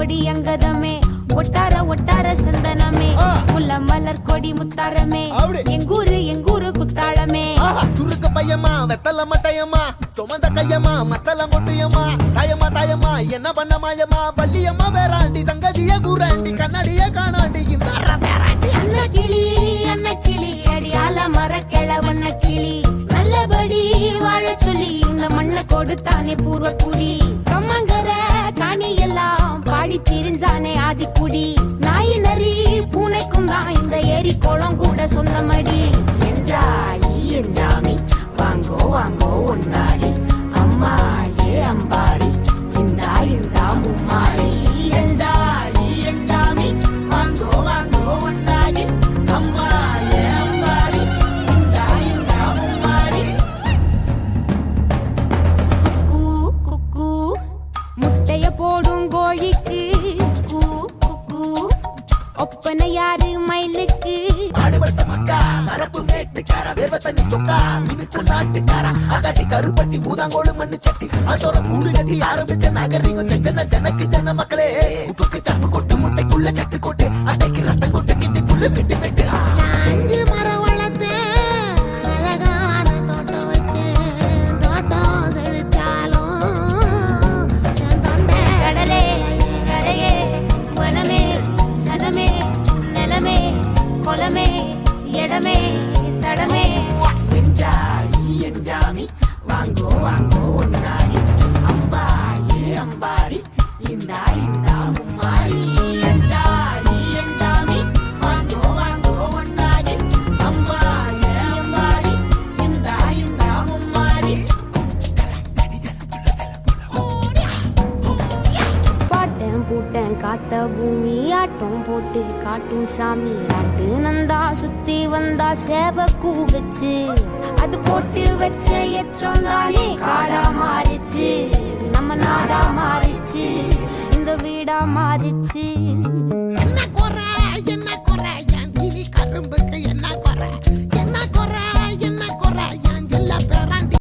கொடி அங்கதமே ஒட்டார ஒட்டார சந்தனமே முல்ல மலர் கொடி முத்தாரமே எங்கூரு குத்தாளமே சுருக்க பையமா வெத்தல மட்டையம்மா சுமந்த கையம்மா மத்தல மொட்டையம்மா தாயம்மா என்ன பண்ண மாயம்மா பள்ளியம்மா வேறாண்டி சங்கதிய கூறாண்டி கண்ணாடிய காணாண்டி இந்த அண்ண கிளி அடியால மர கிழவண்ண கிளி நல்லபடி வாழ சொல்லி இந்த மண்ணை கொடுத்தானே பூர்வ குடி கம்மங்கர காணி எல்லாம் பாடி திரிஞ்சானே ஆதிக்குடி நாய் நரி பூனைக்கும் தான் இந்த ஏரி குளம் கூட சொந்தமடி என்ஜாமி வாங்கோ வாங்கோ ஒன்னாரி அம்மா ஏ அம்பாரி இந்தா மும்மாரி என்ஜாமி வாங்கோ வாங்கோ ஒன்னாரி அம்மா ஏ அம்பாரி இந்தா மும்மாரி குக்கு முட்டைய போடும் கோழிக்கு ஒப்பனை யாரு மயிலுக்கு ஆடுபட்ட மக்கா மரப்பு மேட்டுக்காரா வேர்வ தண்ணி சொக்கா மினுக்கு நாட்டுக்காரா அகாட்டி கருப்பட்டி பூதாங்கோடு மண்ணு சட்டி அதோட கூடு கட்டி ஆரம்பிச்ச நாகரிகம் ஜனக்கு ஜன மக்களே உப்புக்கு சப்பு கொட்டு முட்டைக்குள்ள சட்டு கொட்டு அட்டைக்கு ரத்தம் கொட்டு கிட்டி புல்லு வெட்டு வெட்டு அஞ்சு மரம் வளர்த்து அழகான தோட்டம் வச்சு தோட்டம் செழித்தாலும் கடலே கரையே வனமே சனமே நிலமே கொலமே இடமே தடமே என்ஜாமி வாங்கோ வாங்கோ ஒன்னாரி அம்பா ஏ அம்பாரி இந்தா மும்மாரி என்ஜாமி வாங்கோ வாங்கோ ஒன்னாரி அம்பா ஏ அம்பாரி இந்தா மும்மாரி பாட்டன் பூட்டன் காத்த பூமி ஆட்டம் போட்டு காட்டும் சாமி ஆட்டு நந்தா சுத்தி வந்தா சேவ கூ வச்சு அது போட்டு வச்ச எச்சம் தானே காடா மாறிச்சு நம்ம நாடா மாறிச்சு இந்த வீடா மாறிச்சு என்ன குறை என் கிளி கரும்புக்கு என்ன குறை